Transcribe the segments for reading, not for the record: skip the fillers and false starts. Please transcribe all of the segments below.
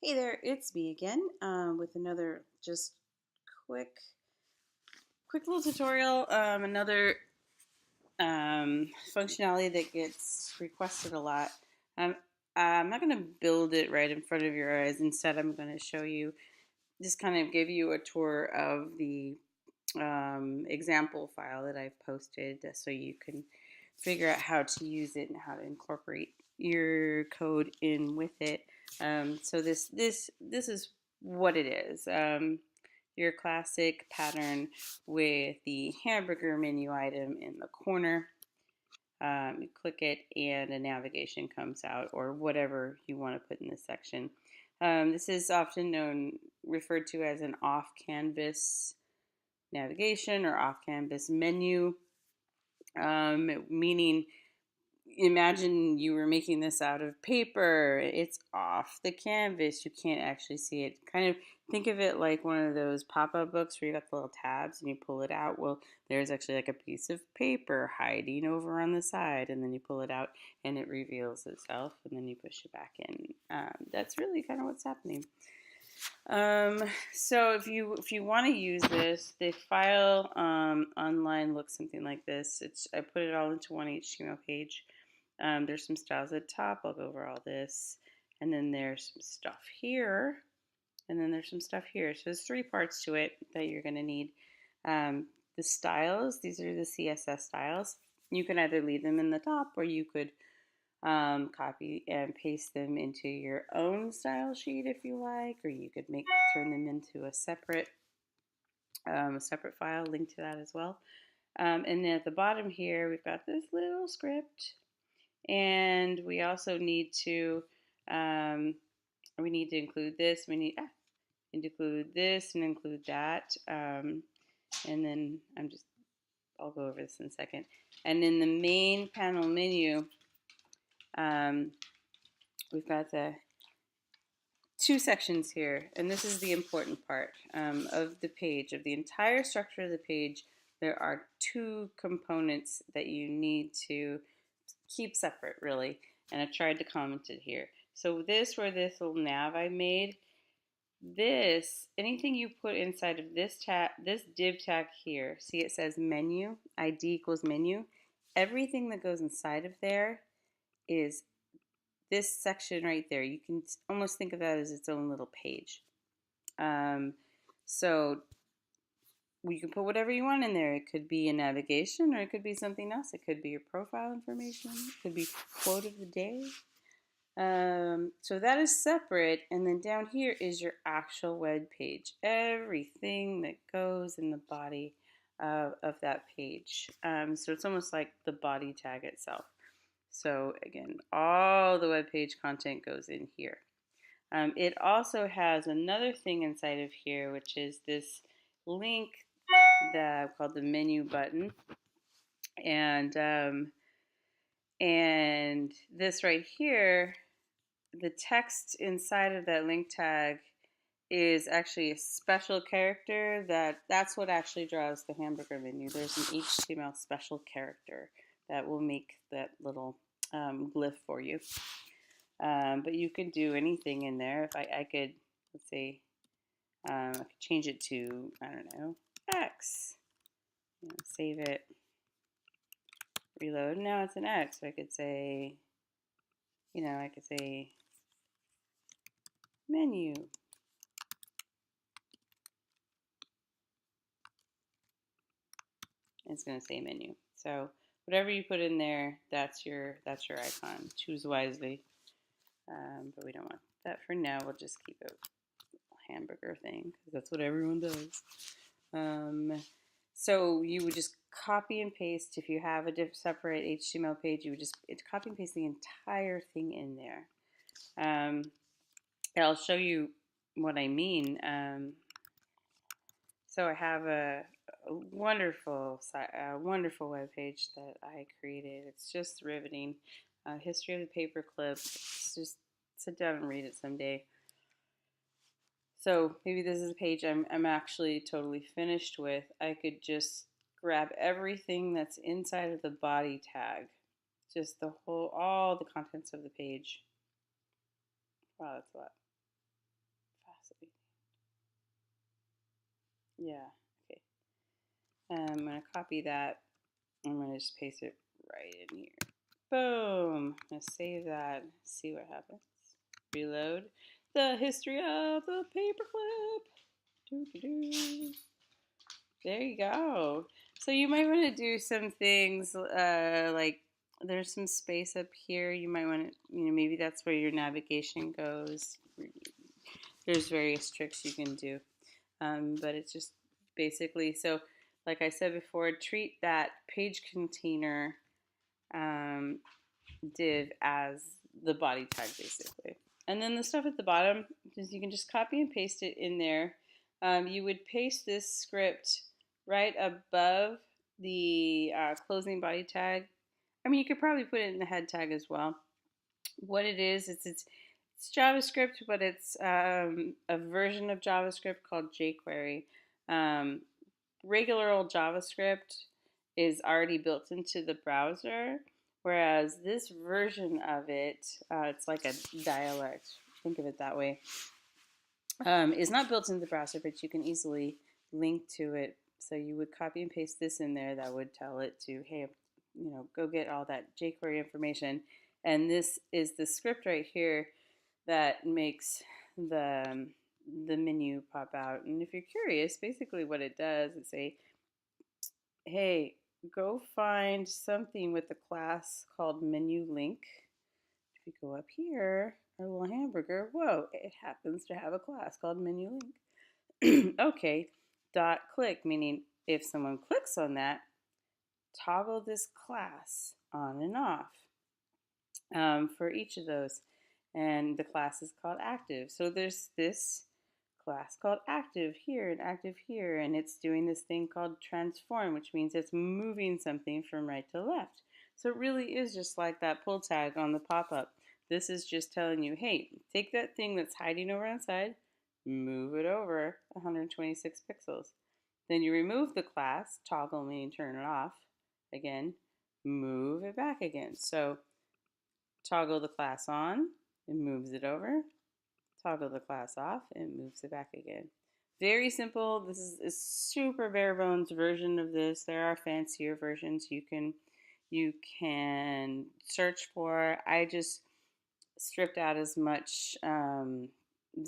Hey there, it's me again with another just quick, quick little tutorial. Another functionality that gets requested a lot. Um, I'm not going to build it right in front of your eyes. Instead, I'm going to show you, just kind of give you a tour of the example file that I've posted, so you can figure out how to use it and how to incorporate your code in with it. So this is what it is. Your classic pattern with the hamburger menu item in the corner. You click it and a navigation comes out, or whatever you want to put in this section. This is often referred to as an off-canvas navigation or off-canvas menu, meaning imagine you were making this out of paper. It's off the canvas. You can't actually see it. Kind of think of it like one of those pop-up books where you got the little tabs and you pull it out. Well, there's actually like a piece of paper hiding over on the side, and then you pull it out and it reveals itself, and then you push it back in. That's really kind of what's happening. So if you want to use this, the file online looks something like this. I put it all into one HTML page. There's some styles at the top. I'll go over all this. And then there's some stuff here. And then there's some stuff here. So there's three parts to it that you're going to need. Um, the styles, these are the CSS styles. You can either leave them in the top, or you could copy and paste them into your own style sheet if you like, or you could turn them into a separate file, link to that as well. And then at the bottom here, we've got this little script. And we also need to include this. We need to include this and include that. And then I'll go over this in a second. And in the main panel menu, we've got the two sections here, and this is the important part of the page, of the entire structure of the page. There are two components that you need to keep separate, really, and I tried to comment it here. So this little nav I made, anything you put inside of this div tag here, see it says menu, ID equals menu. Everything that goes inside of there is this section right there. You can almost think of that as its own little page. So you can put whatever you want in there. It could be a navigation, or it could be something else. It could be your profile information. It could be quote of the day. So that is separate, and then down here is your actual web page. Everything that goes in the body of that page. So it's almost like the body tag itself. So again, all the web page content goes in here. It also has another thing inside of here, which is this link that called the menu button, and this right here, the text inside of that link tag is actually a special character that's what actually draws the hamburger menu. There's an HTML special character that will make that little glyph for you. But you can do anything in there. If I could, let's see, I could change it to, I don't know, X. Save it, reload. Now it's an X. So I could say, menu. It's going to say menu. So whatever you put in there, that's your icon. Choose wisely. But we don't want that for now. We'll just keep it a hamburger thing because that's what everyone does. So you would just copy and paste. If you have a separate HTML page, you would just copy and paste the entire thing in there. And I'll show you what I mean. So I have a wonderful web page that I created. It's just riveting. History of the paperclip. Just sit down and read it someday. So maybe this is a page I'm actually totally finished with. I could just grab everything that's inside of the body tag, just all the contents of the page. Wow, that's a lot. So, yeah, okay. I'm going to copy that. I'm going to just paste it right in here. Boom. I'm going to save that. See what happens. Reload. The history of the paperclip. Doo-doo-doo. There you go. So you might want to do some things like there's some space up here. You might want to, maybe that's where your navigation goes. There's various tricks you can do. But it's just basically, so like I said before, treat that page container div as the body tag basically. And then the stuff at the bottom, you can just copy and paste it in there. You would paste this script right above the closing body tag. I mean, you could probably put it in the head tag as well. What it is, it's JavaScript, but it's a version of JavaScript called jQuery. Regular old JavaScript is already built into the browser, whereas this version of it, it's like a dialect, think of it that way, is not built into the browser, but you can easily link to it. So you would copy and paste this in there that would tell it to, hey, go get all that jQuery information. And this is the script right here that makes the menu pop out. And if you're curious, basically what it does is say, hey, go find something with a class called menu link. If you go up here, our little hamburger, whoa, it happens to have a class called menu link. Okay, dot click, meaning if someone clicks on that, toggle this class on and off for each of those. And the class is called active. So there's this class called active here and active here, and it's doing this thing called transform, which means it's moving something from right to left. So it really is just like that pull tag on the pop-up. This is just telling you, hey, take that thing that's hiding over on the side, move it over 126 pixels. Then you remove the class, toggle meaning turn it off, again, move it back again. So toggle the class on, it moves it over, toggle the class off, and moves it back again. Very simple. This is a super bare bones version of this. There are fancier versions you can search for. I just stripped out as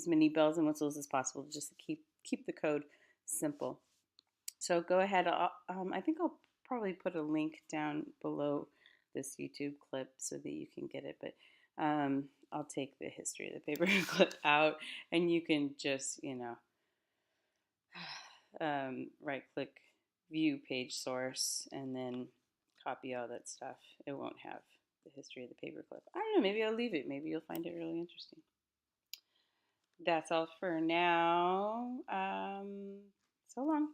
many bells and whistles as possible just to keep the code simple. So go ahead. I think I'll probably put a link down below this YouTube clip so that you can get it. But I'll take the history of the paper clip out, and you can just, right click, view page source, and then copy all that stuff. It won't have the history of the paper clip. I don't know, maybe I'll leave it. Maybe you'll find it really interesting. That's all for now. So long.